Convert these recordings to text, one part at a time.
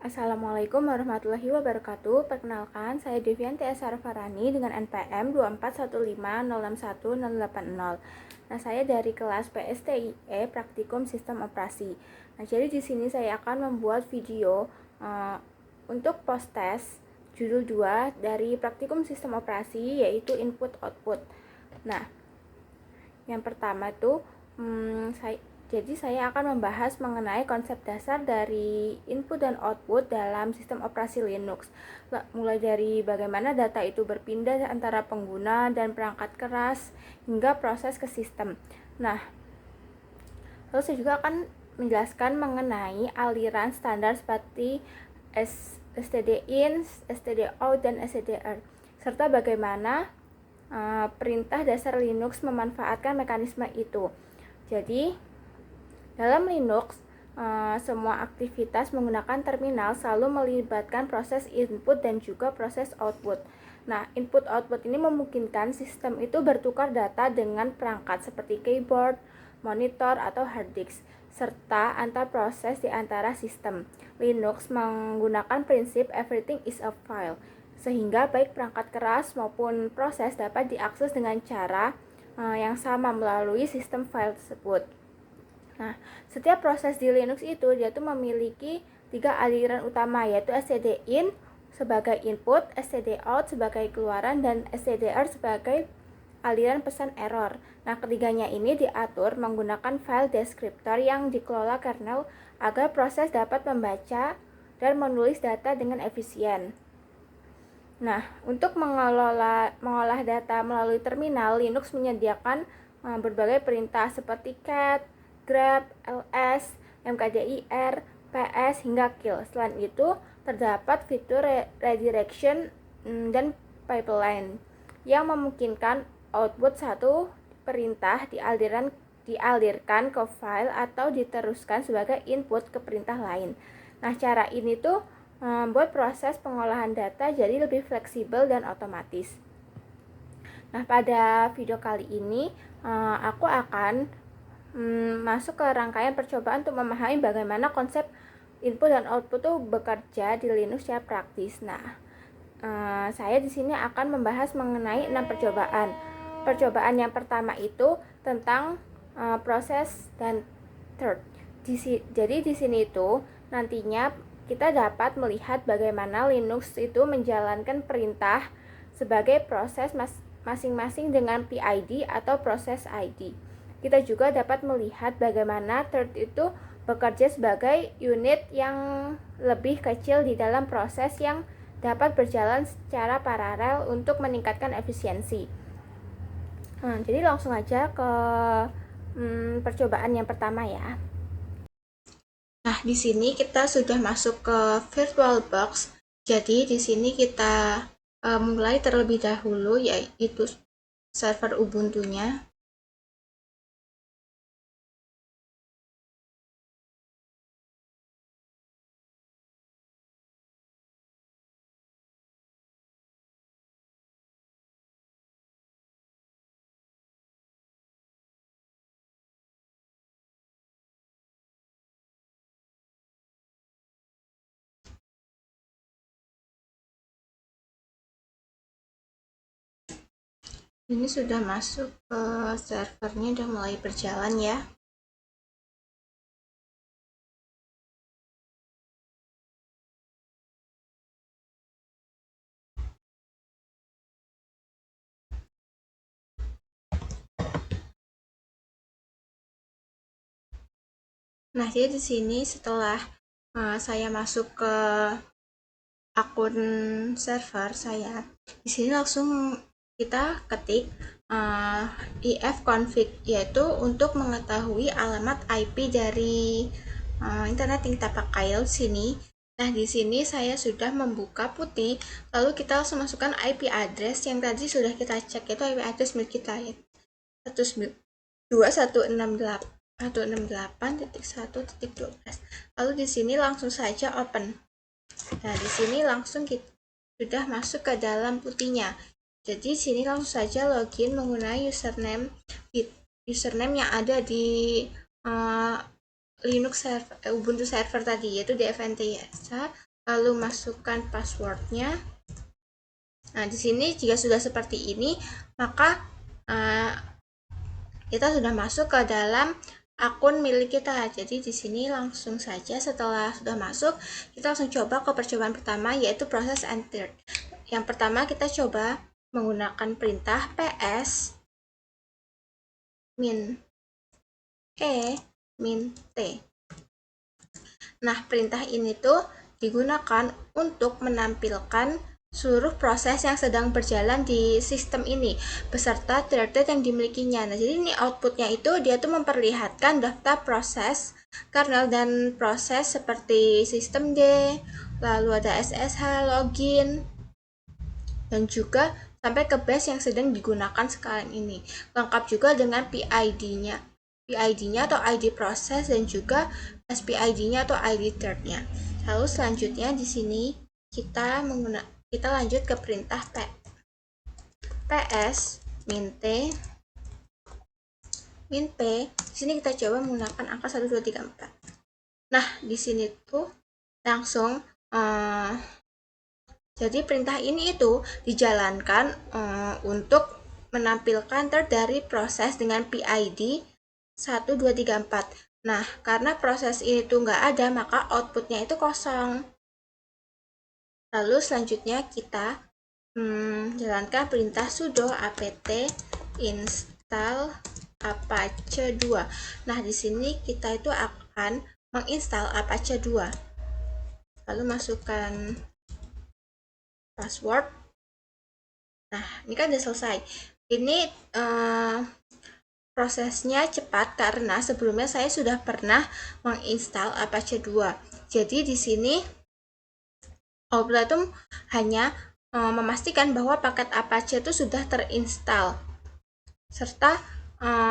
Assalamualaikum warahmatullahi wabarakatuh. Perkenalkan, saya Devianti Sarfarani dengan NPM 2415061080. Nah, saya dari kelas PSTIE Praktikum Sistem Operasi. Nah, jadi di sini saya akan membuat video untuk post test judul 2 dari Praktikum Sistem Operasi, yaitu input output. Nah, yang pertama itu saya akan membahas mengenai konsep dasar dari input dan output dalam sistem operasi Linux, mulai dari bagaimana data itu berpindah antara pengguna dan perangkat keras hingga proses ke sistem. Nah, lalu saya juga akan menjelaskan mengenai aliran standar seperti stdin, stdout, dan stdr, serta bagaimana perintah dasar Linux memanfaatkan mekanisme itu. Jadi, dalam Linux, semua aktivitas menggunakan terminal selalu melibatkan proses input dan juga proses output. Nah, input-output ini memungkinkan sistem itu bertukar data dengan perangkat seperti keyboard, monitor, atau hard disk, serta antar proses di antara sistem. Linux menggunakan prinsip everything is a file, sehingga baik perangkat keras maupun proses dapat diakses dengan cara yang sama melalui sistem file tersebut. Nah, setiap proses di Linux itu dia tuh memiliki 3 aliran utama, yaitu stdin sebagai input, stdout sebagai keluaran, dan stdr sebagai aliran pesan error. Nah, ketiganya ini diatur menggunakan file descriptor yang dikelola kernel agar proses dapat membaca dan menulis data dengan efisien. Nah, untuk mengolah data melalui terminal, Linux menyediakan berbagai perintah seperti cat, grep, ls, mkdir, ps, hingga kill. Selain itu, terdapat fitur redirection dan pipeline yang memungkinkan output satu perintah dialirkan ke file atau diteruskan sebagai input ke perintah lain. Nah, cara ini tuh membuat proses pengolahan data jadi lebih fleksibel dan otomatis. Nah, pada video kali ini aku akan masuk ke rangkaian percobaan untuk memahami bagaimana konsep input dan output itu bekerja di Linux secara praktis. Nah, saya di sini akan membahas mengenai 6 percobaan. Percobaan yang pertama itu tentang proses dan third. Jadi di sini itu nantinya kita dapat melihat bagaimana Linux itu menjalankan perintah sebagai proses masing-masing dengan PID atau proses ID. Kita juga dapat melihat bagaimana thread itu bekerja sebagai unit yang lebih kecil di dalam proses yang dapat berjalan secara paralel untuk meningkatkan efisiensi. Jadi langsung aja ke percobaan yang pertama ya. Nah, di sini kita sudah masuk ke VirtualBox. Jadi di sini kita mulai terlebih dahulu, yaitu server Ubuntu-nya. Ini sudah masuk ke servernya, udah mulai berjalan ya. Nah, jadi di sini setelah saya masuk ke akun server saya, di sini langsung kita ketik ifconfig, yaitu untuk mengetahui alamat IP dari internet yang kita pakai. Lalu sini, nah di sini saya sudah membuka putih, lalu kita langsung masukkan IP address yang tadi sudah kita cek, yaitu IP address milik kita ya, 192.168.1.12. Lalu di sini langsung saja open. Nah, di sini langsung kita sudah masuk ke dalam putihnya. Jadi sini langsung saja login menggunakan username yang ada di Linux server, Ubuntu server tadi, yaitu dfntsa. lalu masukkan passwordnya. Nah, di sini jika sudah seperti ini, maka kita sudah masuk ke dalam akun milik kita. Jadi di sini langsung saja setelah sudah masuk, kita langsung coba ke percobaan pertama, yaitu proses enter. Yang pertama kita coba menggunakan perintah ps -e -t. Nah, perintah ini tuh digunakan untuk menampilkan seluruh proses yang sedang berjalan di sistem ini beserta thread yang dimilikinya. Nah, jadi ini outputnya itu dia tuh memperlihatkan daftar proses kernel dan proses seperti sistem D, lalu ada SSH, login, dan juga sampai ke base yang sedang digunakan sekarang ini. Lengkap juga dengan PID-nya. PID-nya atau ID proses dan juga SPID-nya atau ID thread-nya. Lalu selanjutnya di sini kita lanjut ke perintah ps -p. Di sini kita coba menggunakan angka 1 2 3 4. Nah, di sini tuh langsung jadi perintah ini itu dijalankan untuk menampilkan dari proses dengan PID 1 2 3 4. Nah, karena proses ini tuh nggak ada, maka outputnya itu kosong. Lalu selanjutnya kita jalankan perintah sudo apt install Apache 2. Nah, di sini kita itu akan menginstal Apache 2. Lalu masukkan password. Nah, ini kan udah selesai. Ini prosesnya cepat karena sebelumnya saya sudah pernah menginstal Apache 2. Jadi di sini output itu hanya memastikan bahwa paket Apache itu sudah terinstall serta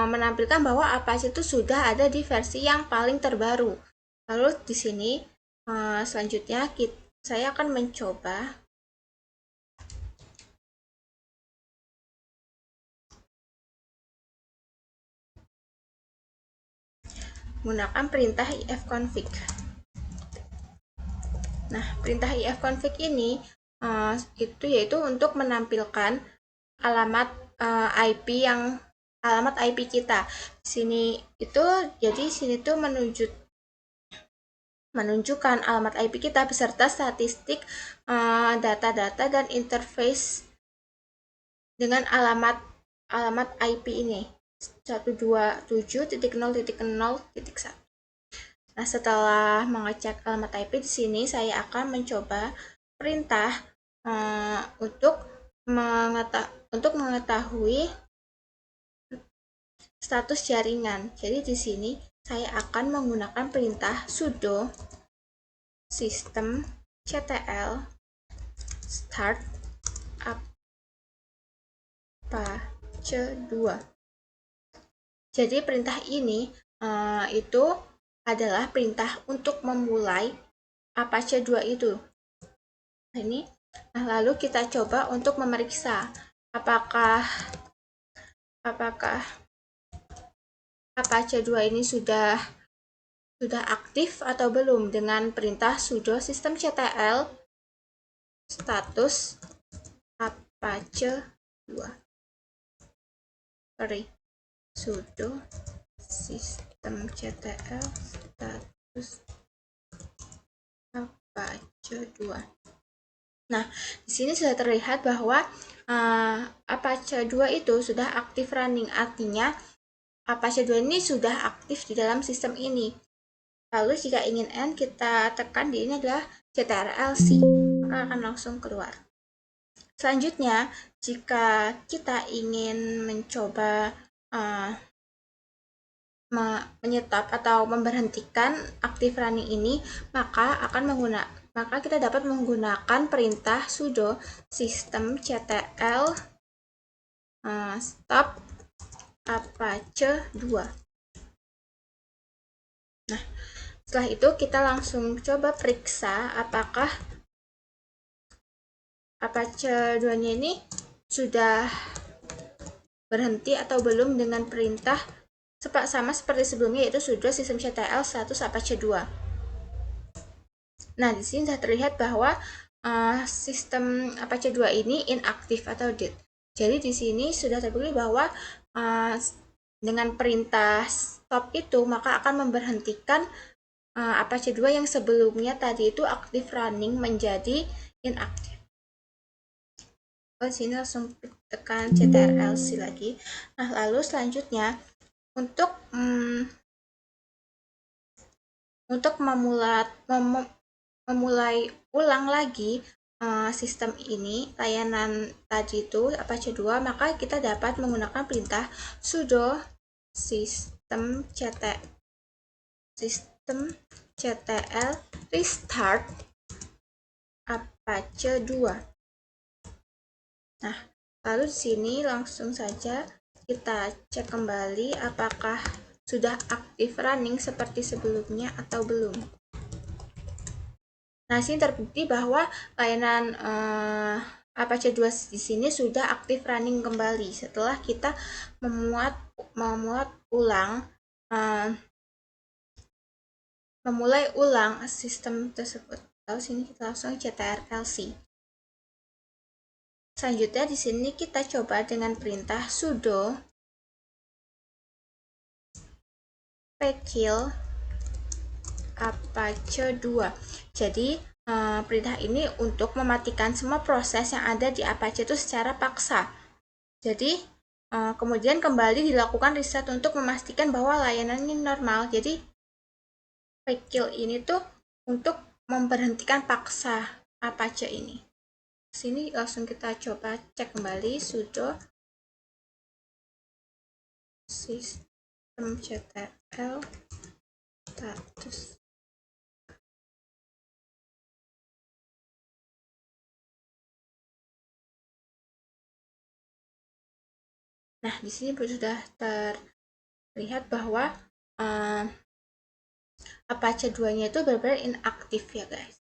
menampilkan bahwa Apache itu sudah ada di versi yang paling terbaru. Lalu di sini selanjutnya saya akan mencoba menggunakan perintah ifconfig. Nah, perintah ifconfig ini itu yaitu untuk menampilkan alamat IP alamat IP kita. Di sini itu jadi sini tuh menunjukkan alamat IP kita beserta statistik data-data dan interface dengan alamat IP ini 127.0.0.1. Nah, setelah mengecek alamat IP di sini saya akan mencoba perintah untuk mengetahui status jaringan. Jadi di sini saya akan menggunakan perintah sudo systemctl start Apache 2. Jadi perintah ini itu adalah perintah untuk memulai Apache 2 itu. Nah, lalu kita coba untuk memeriksa apakah Apache 2 ini sudah aktif atau belum dengan perintah sudo systemctl status Apache 2. Sudo systemctl status Apache 2. Nah, di sini sudah terlihat bahwa Apache 2 itu sudah aktif running, artinya Apache 2 ini sudah aktif di dalam sistem ini. Lalu jika ingin end, kita tekan di ini adalah ctrl-c, maka akan langsung keluar. Selanjutnya, jika kita ingin mencoba menyetop atau memberhentikan aktif running ini, maka kita dapat menggunakan perintah sudo systemctl stop Apache 2. Nah, setelah itu kita langsung coba periksa apakah Apache 2-nya ini sudah berhenti atau belum dengan perintah sama seperti sebelumnya, yaitu sudo systemctl status Apache 2. Nah, di sini sudah terlihat bahwa sistem Apache 2 ini inaktif atau dead. Jadi di sini sudah terbukti bahwa dengan perintah stop itu maka akan memberhentikan Apache 2 yang sebelumnya tadi itu aktif running menjadi inaktif. Di sini langsung tekan ctrl-c lagi. Nah, lalu selanjutnya untuk memulai ulang lagi sistem ini, layanan tadi itu Apache 2, maka kita dapat menggunakan perintah sudo systemctl restart Apache 2. Nah, lalu di sini langsung saja kita cek kembali apakah sudah aktif running seperti sebelumnya atau belum. Nah, sini terbukti bahwa layanan Apache 2 di sini sudah aktif running kembali setelah kita memulai ulang sistem tersebut. Lalu sini kita langsung ctrl-c. Selanjutnya di sini kita coba dengan perintah sudo pkill Apache 2. Jadi perintah ini untuk mematikan semua proses yang ada di Apache itu secara paksa. Jadi kemudian kembali dilakukan reset untuk memastikan bahwa layanan ini normal. Jadi pkill ini tuh untuk memberhentikan paksa Apache ini. Sini langsung kita coba cek kembali sudo systemctl status. Nah, di sini sudah terlihat bahwa Apache 2-nya itu benar-benar inaktif ya guys.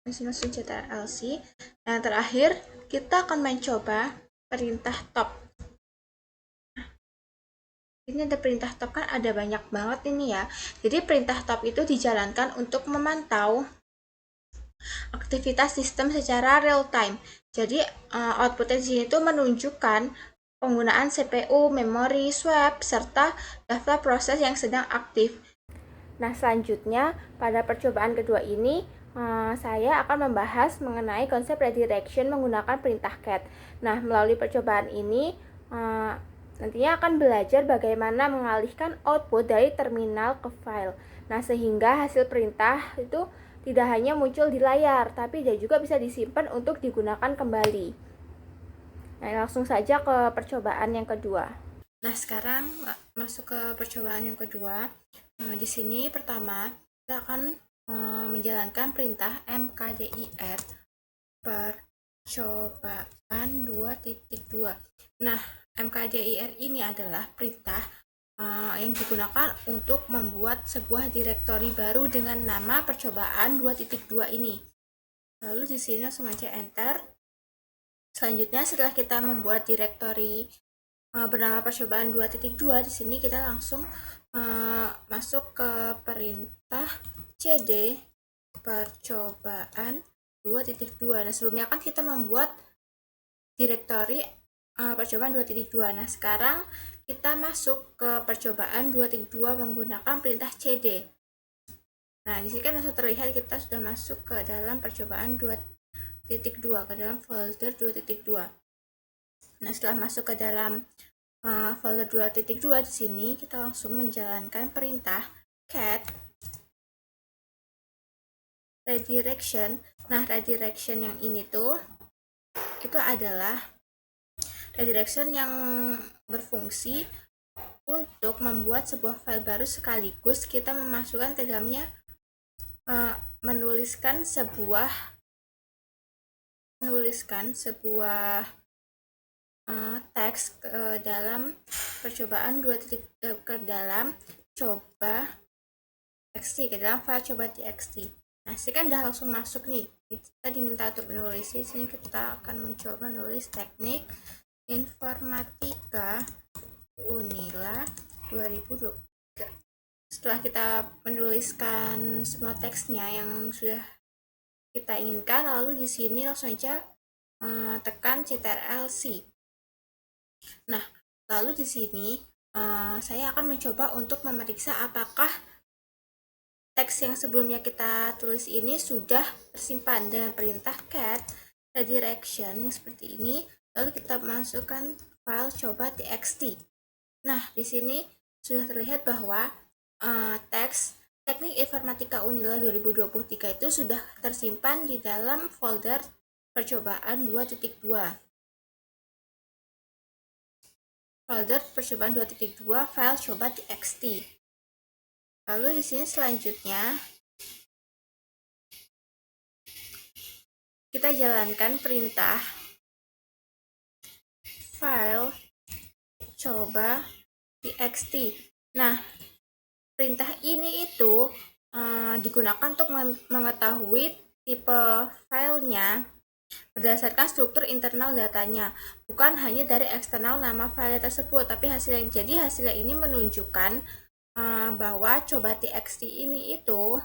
Langsung ctrl-c. Nah, terakhir kita akan mencoba perintah top. Ini ada perintah top, kan ada banyak banget ini ya. Jadi perintah top itu dijalankan untuk memantau aktivitas sistem secara real time. Jadi outputnya di sini itu menunjukkan penggunaan CPU, memori, swap, serta daftar proses yang sedang aktif. Nah, selanjutnya pada percobaan kedua ini saya akan membahas mengenai konsep redirection menggunakan perintah cat. Nah, melalui percobaan ini nantinya akan belajar bagaimana mengalihkan output dari terminal ke file. Nah, sehingga hasil perintah itu tidak hanya muncul di layar, tapi dia juga bisa disimpan untuk digunakan kembali. Nah, langsung saja ke percobaan yang kedua. Nah, sekarang masuk ke percobaan yang kedua. Di sini pertama kita akan menjalankan perintah mkdir percobaan 2.2. Nah, mkdir ini adalah perintah yang digunakan untuk membuat sebuah direktori baru dengan nama percobaan 2.2 ini. Lalu di sini langsung aja enter. Selanjutnya setelah kita membuat direktori bernama percobaan 2.2, di sini kita langsung masuk ke perintah cd percobaan 2.2. Nah, sebelumnya kan kita membuat direktori percobaan 2.2. Nah, sekarang kita masuk ke percobaan 2.2 menggunakan perintah cd. Nah, di sini kan langsung terlihat kita sudah masuk ke dalam percobaan 2.2, ke dalam folder 2.2. Nah, setelah masuk ke dalam folder 2.2, di sini kita langsung menjalankan perintah cat redirection. Nah, redirection yang ini tuh itu adalah redirection yang berfungsi untuk membuat sebuah file baru sekaligus kita memasukkan ke dalamnya menuliskan sebuah teks ke dalam percobaan ke dalam coba txt, ke dalam file coba txt. Nah, sini kan udah langsung masuk nih. Kita diminta untuk menulis. Di sini kita akan mencoba menulis teknik informatika Unila 2023. setelah kita menuliskan semua teksnya yang sudah kita inginkan, lalu di sini langsung aja tekan Ctrl+C. Nah, lalu di sini saya akan mencoba untuk memeriksa apakah teks yang sebelumnya kita tulis ini sudah tersimpan dengan perintah cat redirection yang seperti ini. Lalu kita masukkan file coba.txt. Nah, di sini sudah terlihat bahwa teks Teknik Informatika Unila 2023 itu sudah tersimpan di dalam folder percobaan 2.2. Folder percobaan 2.2 file coba.txt. Lalu di sini selanjutnya kita jalankan perintah file coba.txt. Nah, perintah ini itu digunakan untuk mengetahui tipe filenya berdasarkan struktur internal datanya, bukan hanya dari eksternal nama file tersebut, tapi hasilnya ini menunjukkan bahwa coba.txt ini itu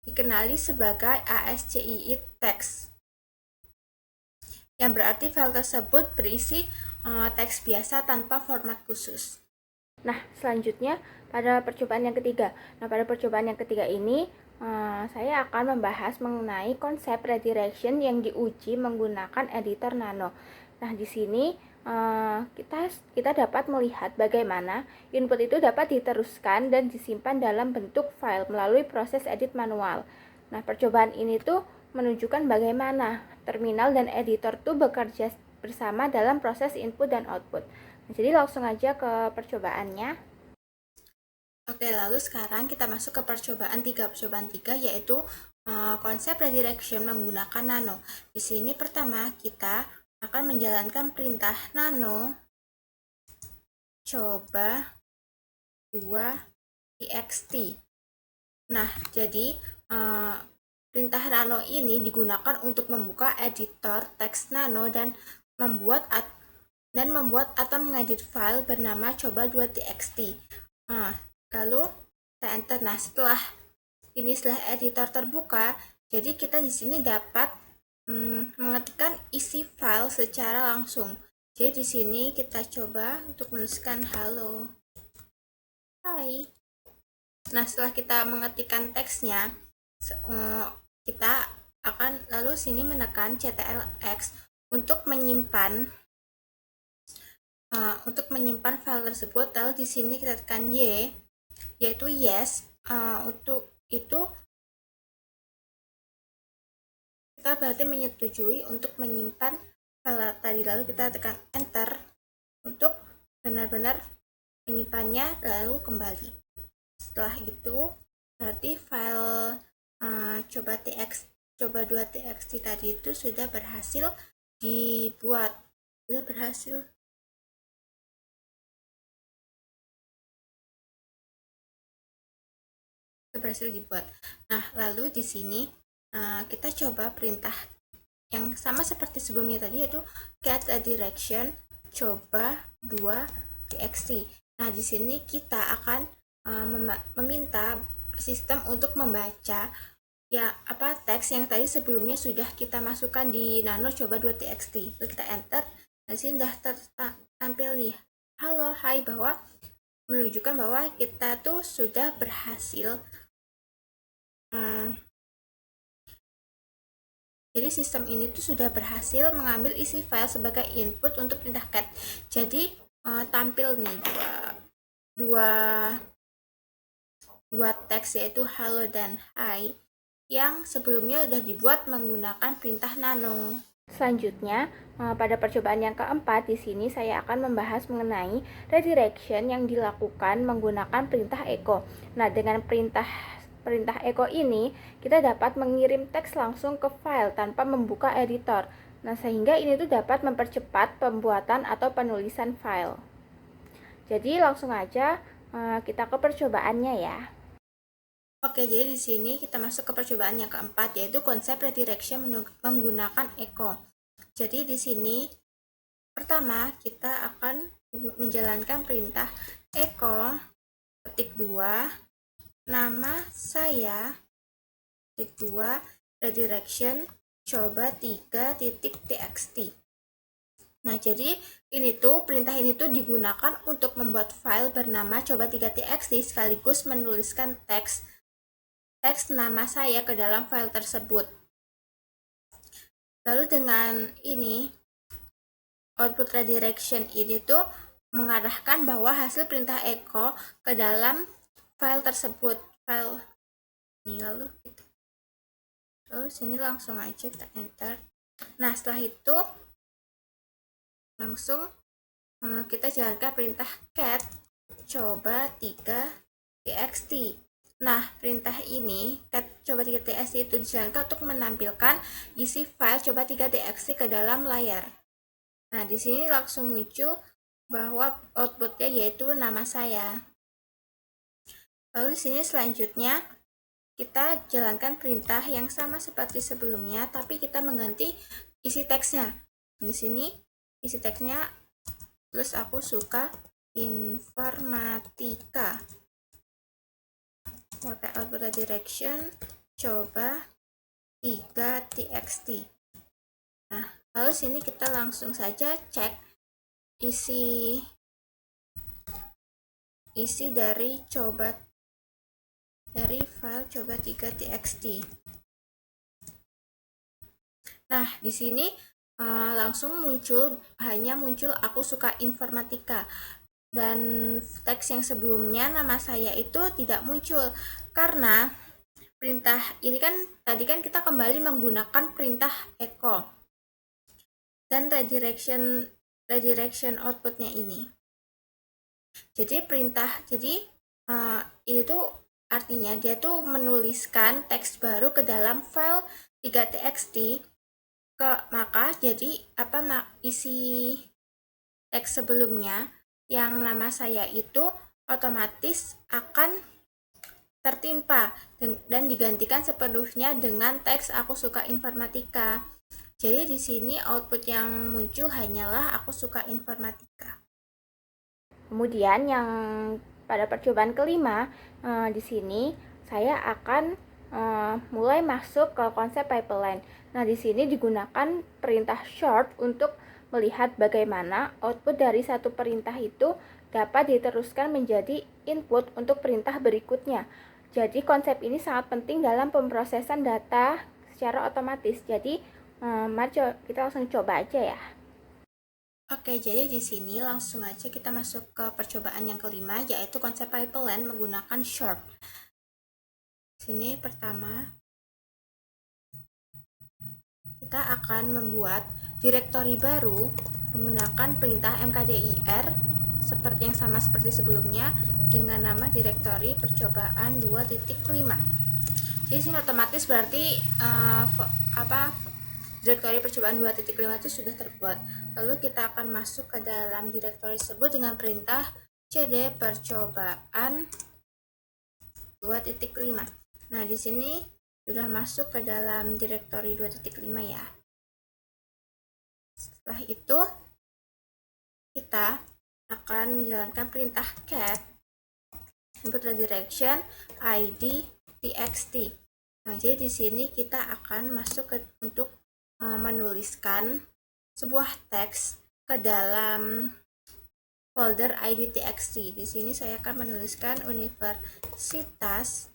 dikenali sebagai ASCII text, yang berarti file tersebut berisi teks biasa tanpa format khusus. Nah, selanjutnya pada percobaan yang ketiga. Nah, pada percobaan yang ketiga ini saya akan membahas mengenai konsep redirection yang diuji menggunakan editor Nano. Nah, di sini kita dapat melihat bagaimana input itu dapat diteruskan dan disimpan dalam bentuk file melalui proses edit manual. Nah, percobaan ini tuh menunjukkan bagaimana terminal dan editor tuh bekerja bersama dalam proses input dan output. Jadi langsung aja ke percobaannya. Oke, lalu sekarang kita masuk ke percobaan 3, yaitu konsep redirection menggunakan nano. Di sini pertama kita akan menjalankan perintah nano coba 2.txt. Nah, jadi perintah nano ini digunakan untuk membuka editor teks nano dan membuat atau mengedit file bernama coba2.txt. Lalu kita enter. Nah, setelah editor terbuka, jadi kita di sini dapat mengetikkan isi file secara langsung. Jadi di sini kita coba untuk menuliskan halo. Hai. Nah, setelah kita mengetikkan teksnya, kita akan lalu sini menekan Ctrl+X untuk menyimpan file tersebut. Lalu di sini kita tekan Y, yaitu yes. Untuk itu kita berarti menyetujui untuk menyimpan file tadi. Lalu kita tekan enter untuk benar-benar menyimpannya, lalu kembali. Setelah itu berarti file coba2.txt tadi itu sudah berhasil dibuat. Berhasil dibuat. Nah, lalu di sini kita coba perintah yang sama seperti sebelumnya tadi, yaitu cat redirection coba2.txt. Nah, di sini kita akan meminta sistem untuk membaca teks yang tadi sebelumnya sudah kita masukkan di nano coba2.txt. Lalu kita enter. Nah, sini sudah tampil nih halo, hai, bahwa menunjukkan bahwa kita tuh sudah berhasil. Jadi sistem ini tuh sudah berhasil mengambil isi file sebagai input untuk perintah cat. Jadi tampil nih dua teks, yaitu halo dan hai, yang sebelumnya sudah dibuat menggunakan perintah nano. Selanjutnya, pada percobaan yang keempat, di sini saya akan membahas mengenai redirection yang dilakukan menggunakan perintah echo. Nah, dengan perintah echo ini, kita dapat mengirim teks langsung ke file tanpa membuka editor. Nah, sehingga ini tuh dapat mempercepat pembuatan atau penulisan file. Jadi langsung aja kita ke percobaannya ya. Oke, jadi di sini kita masuk ke percobaan yang keempat, yaitu konsep redirection menggunakan echo. Jadi di sini pertama kita akan menjalankan perintah echo ketik 2 nama saya, ketik 2 redirection coba 3.txt. Nah, jadi perintah ini tuh digunakan untuk membuat file bernama coba 3.txt sekaligus menuliskan teks nama saya ke dalam file tersebut. Lalu dengan ini output redirection ini tuh mengarahkan bahwa hasil perintah echo ke dalam file tersebut. File ini lalu gitu. Lalu sini langsung aja kita enter. Nah, setelah itu langsung kita jalankan perintah cat coba 3.txt. Nah, perintah ini cat coba 3.txt itu dijalankan untuk menampilkan isi file coba 3.txt ke dalam layar. Nah, di sini langsung muncul bahwa outputnya yaitu nama saya. Lalu di sini selanjutnya kita jalankan perintah yang sama seperti sebelumnya, tapi kita mengganti isi teksnya. Di sini isi teksnya terus aku suka informatika. Pakai output redirection coba 3.txt. Nah, lalu sini kita langsung saja cek isi dari file coba 3.txt. Nah, di sini langsung hanya muncul aku suka informatika, dan teks yang sebelumnya nama saya itu tidak muncul karena perintah ini kan tadi kan kita kembali menggunakan perintah echo dan redirection outputnya ini. Jadi ini tuh artinya dia tuh menuliskan teks baru ke dalam file 3.txt. Maka jadi isi teks sebelumnya yang nama saya itu otomatis akan tertimpa dan digantikan sepenuhnya dengan teks aku suka informatika. Jadi di sini output yang muncul hanyalah aku suka informatika. Kemudian yang pada percobaan kelima di sini saya akan mulai masuk ke konsep pipeline. Nah, di sini digunakan perintah short untuk melihat bagaimana output dari satu perintah itu dapat diteruskan menjadi input untuk perintah berikutnya. Jadi konsep ini sangat penting dalam pemrosesan data secara otomatis. Jadi mari kita langsung coba aja ya. Oke, jadi di sini langsung aja kita masuk ke percobaan yang kelima, yaitu konsep pipeline menggunakan short. Sini pertama kita akan membuat direktori baru menggunakan perintah mkdir seperti yang sama seperti sebelumnya dengan nama direktori percobaan 2.5. Jadi sini otomatis berarti direktori percobaan 2.5 itu sudah terbuat. Lalu kita akan masuk ke dalam direktori tersebut dengan perintah cd percobaan 2.5. Nah, di sini sudah masuk ke dalam direktori 2.5 ya. Setelah itu kita akan menjalankan perintah cat input redirection id txt. Nah, jadi di sini kita akan masuk untuk menuliskan sebuah teks ke dalam folder id txt. Di sini saya akan menuliskan Universitas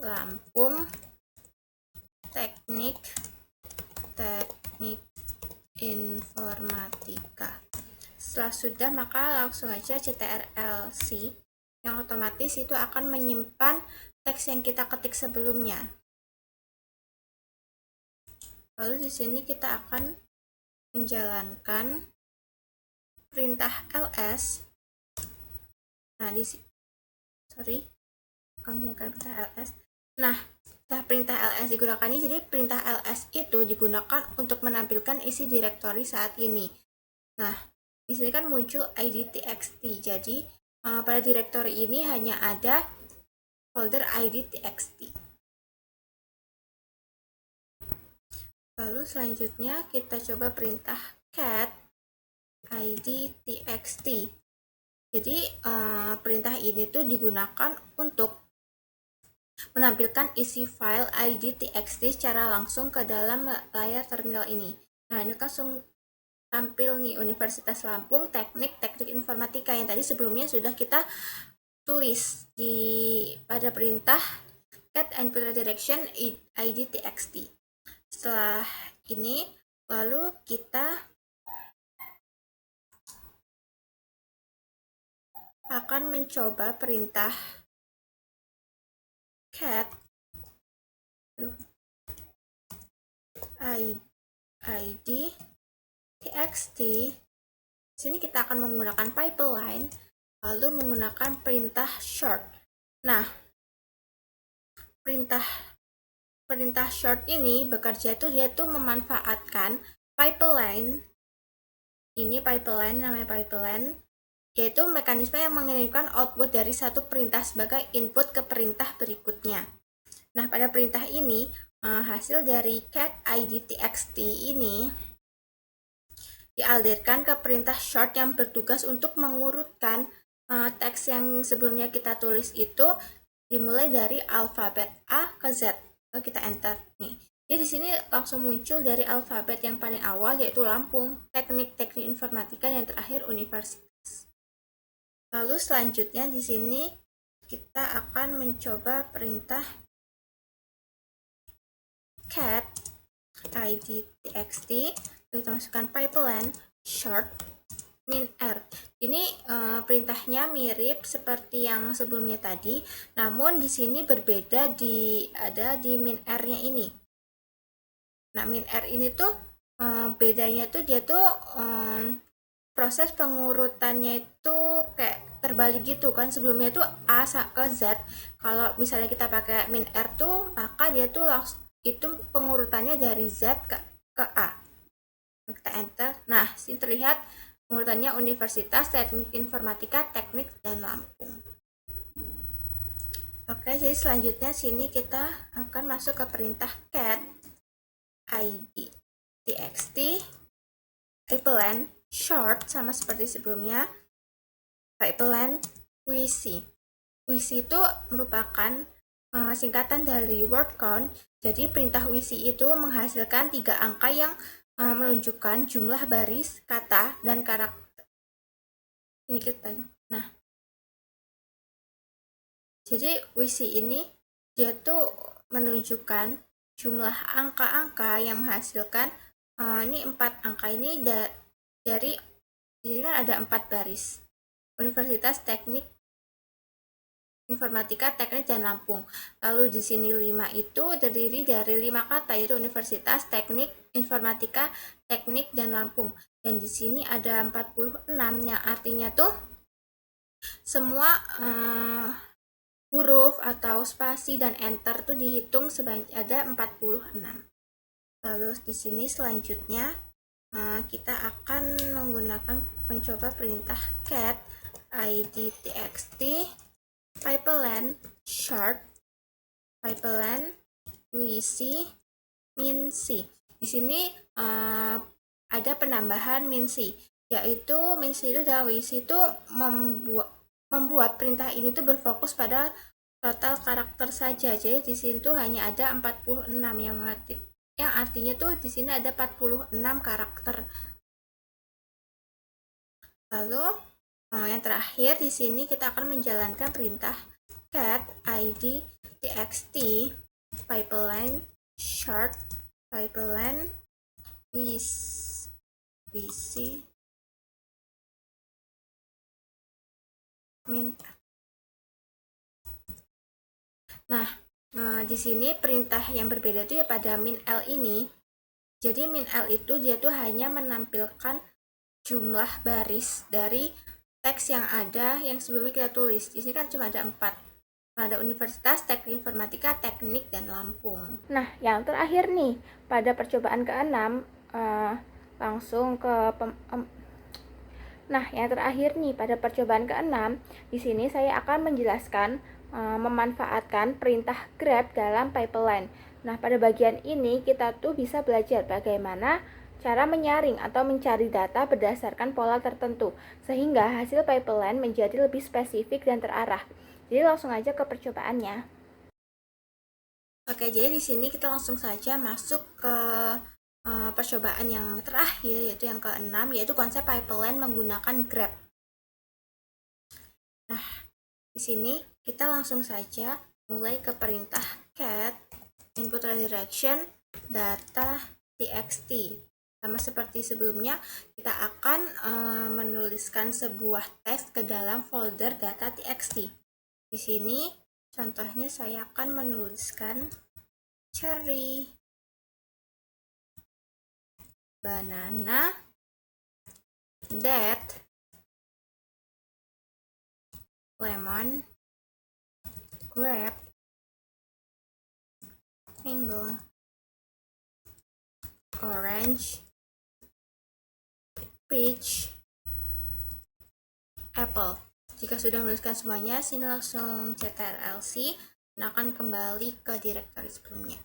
Lampung Teknik Informatika. Setelah sudah, maka langsung aja ctrl-c yang otomatis itu akan menyimpan teks yang kita ketik sebelumnya. Lalu di sini kita akan menjalankan perintah ls. Nah, Nah, setelah perintah ls digunakan ini, jadi perintah ls itu digunakan untuk menampilkan isi direktori saat ini. Nah, di sini kan muncul id txt. Jadi pada direktori ini hanya ada folder id txt. Lalu selanjutnya kita coba perintah cat id txt. Jadi perintah ini tuh digunakan untuk menampilkan isi file ID txt secara langsung ke dalam layar terminal ini. Nah, ini langsung tampil nih Universitas Lampung Teknik Informatika yang tadi sebelumnya sudah kita tulis pada perintah get input direction ID txt. Setelah ini lalu kita akan mencoba perintah get ID txt. Sini kita akan menggunakan pipeline lalu menggunakan perintah short. Nah, perintah short ini bekerja itu dia tuh memanfaatkan pipeline. Ini pipeline, namanya pipeline, yaitu mekanisme yang mengirimkan output dari satu perintah sebagai input ke perintah berikutnya. Nah, pada perintah ini hasil dari get id txt ini dialirkan ke perintah short yang bertugas untuk mengurutkan teks yang sebelumnya kita tulis itu dimulai dari alfabet A ke Z. Lalu kita enter nih. Jadi di sini langsung muncul dari alfabet yang paling awal yaitu Lampung, Teknik Informatika, dan terakhir Universitas. Lalu selanjutnya di sini kita akan mencoba perintah get id txt. Kita masukkan pipeline short min r. Ini perintahnya mirip seperti yang sebelumnya tadi, namun di sini berbeda ada di min r-nya ini. Nah, min r ini tuh bedanya tuh dia tuh proses pengurutannya itu kayak terbalik gitu kan. Sebelumnya tuh A ke Z. Kalau misalnya kita pakai min R tuh, maka dia tuh itu pengurutannya dari Z ke A. Kita enter. Nah, sini terlihat pengurutannya Universitas Teknik Informatika, Teknik, dan Lampung. Oke, jadi selanjutnya sini kita akan masuk ke perintah get id txt pipeline short, sama seperti sebelumnya, pipeline wc. Wc itu merupakan singkatan dari word count. Jadi perintah wc itu menghasilkan 3 angka yang menunjukkan jumlah baris, kata, dan karakter. Ini kita. Nah, jadi wc ini dia tuh menunjukkan jumlah angka-angka yang menghasilkan ini 4 angka ini dari sini kan ada 4 baris. Universitas Teknik Informatika, Teknik, dan Lampung. Lalu di sini 5 itu terdiri dari 5 kata, yaitu Universitas Teknik Informatika, Teknik, dan Lampung. Dan di sini ada 46 yang artinya tuh semua huruf atau spasi dan enter tuh dihitung sebanyak ada 46. Lalu di sini selanjutnya kita akan menggunakan mencoba perintah get id txt pipeline short pipeline wc min c. Di sini ada penambahan min c, yaitu min c itu dalam wc itu membuat perintah ini tuh berfokus pada total karakter saja. Jadi di sini tuh hanya ada 46 yang artinya tuh di sini ada 46 karakter. Lalu yang terakhir di sini kita akan menjalankan perintah get id txt pipeline short pipeline wc min. Nah, di sini perintah yang berbeda itu ya pada min l ini. Jadi min l itu dia tuh hanya menampilkan jumlah baris dari teks yang ada yang sebelumnya kita tulis. Di sini kan cuma ada 4. Pada Universitas Teknik Informatika, Teknik, dan Lampung. Nah, yang terakhir nih, pada percobaan ke-6 langsung ke Nah, yang terakhir nih, pada percobaan ke-6, di sini saya akan menjelaskan memanfaatkan perintah grep dalam pipeline. Nah, pada bagian ini kita tuh bisa belajar bagaimana cara menyaring atau mencari data berdasarkan pola tertentu, sehingga hasil pipeline menjadi lebih spesifik dan terarah. Jadi langsung aja ke percobaannya. Oke, jadi di sini kita langsung saja masuk ke percobaan yang terakhir, yaitu yang keenam, yaitu konsep pipeline menggunakan Grep. Nah, di sini kita langsung saja mulai ke perintah cat input redirection data txt. Sama seperti sebelumnya, kita akan menuliskan sebuah teks ke dalam folder data txt. Di sini contohnya saya akan menuliskan cherry, banana, date, lemon, grape, mango, orange, peach, apple. Jika sudah menuliskan semuanya, sini langsung ctrl+c dan akan kembali ke directory sebelumnya.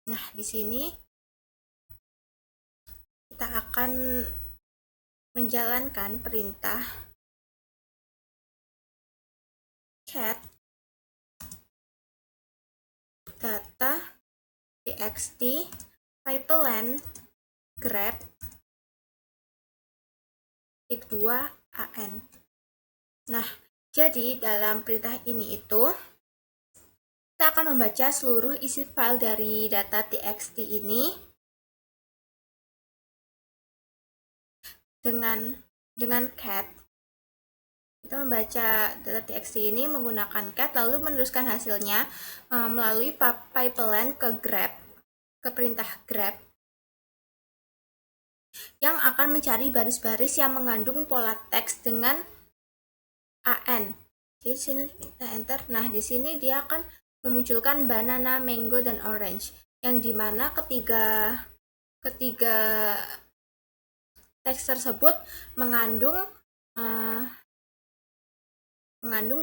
Nah, di sini kita akan menjalankan perintah cat data txt pipeline grep 2 an. Nah, jadi dalam perintah ini itu kita akan membaca seluruh isi file dari data txt ini dengan cat. Kita membaca data txt ini menggunakan cat, lalu meneruskan hasilnya melalui pipeline ke grep, ke perintah grep, yang akan mencari baris-baris yang mengandung pola teks dengan an. Jadi di sini kita enter. Nah, di sini dia akan memunculkan banana, mango, dan orange, yang dimana ketiga teks tersebut mengandung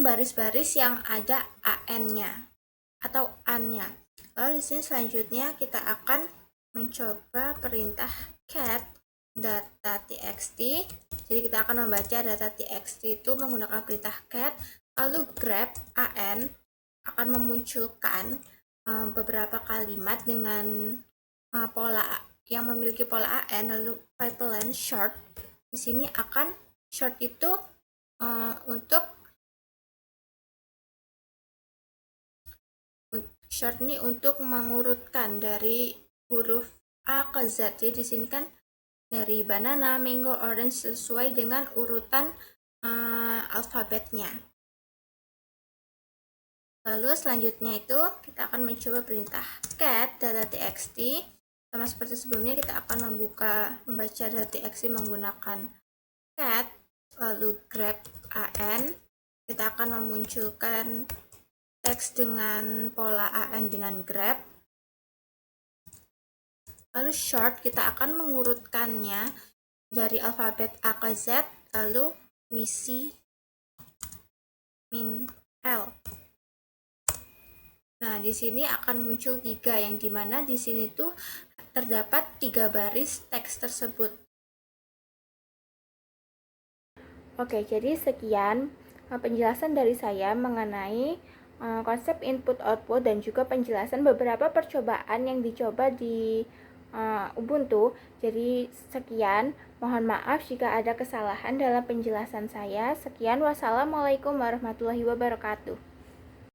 baris-baris yang ada an-nya atau an-nya. Lalu di sini selanjutnya kita akan mencoba perintah cat data txt. Jadi kita akan membaca data txt itu menggunakan perintah cat, lalu grep an akan memunculkan beberapa kalimat dengan pola yang memiliki pola an, lalu pipeline short. Di sini akan short itu untuk short ini untuk mengurutkan dari huruf A ke Z. Jadi di sini kan dari banana, mango, orange sesuai dengan urutan alfabetnya. Lalu selanjutnya itu kita akan mencoba perintah cat data txt. Sama seperti sebelumnya, kita akan membaca data txt menggunakan cat, lalu grep an. Kita akan memunculkan teks dengan pola an dengan grep. Lalu short, kita akan mengurutkannya dari alfabet A ke Z, lalu WC min L. Nah, di sini akan muncul 3, yang dimana di sini tuh terdapat 3 baris teks tersebut. Oke, jadi sekian penjelasan dari saya mengenai konsep input-output dan juga penjelasan beberapa percobaan yang dicoba di Ubuntu. Jadi sekian, mohon maaf jika ada kesalahan dalam penjelasan saya. Sekian, wassalamualaikum warahmatullahi wabarakatuh.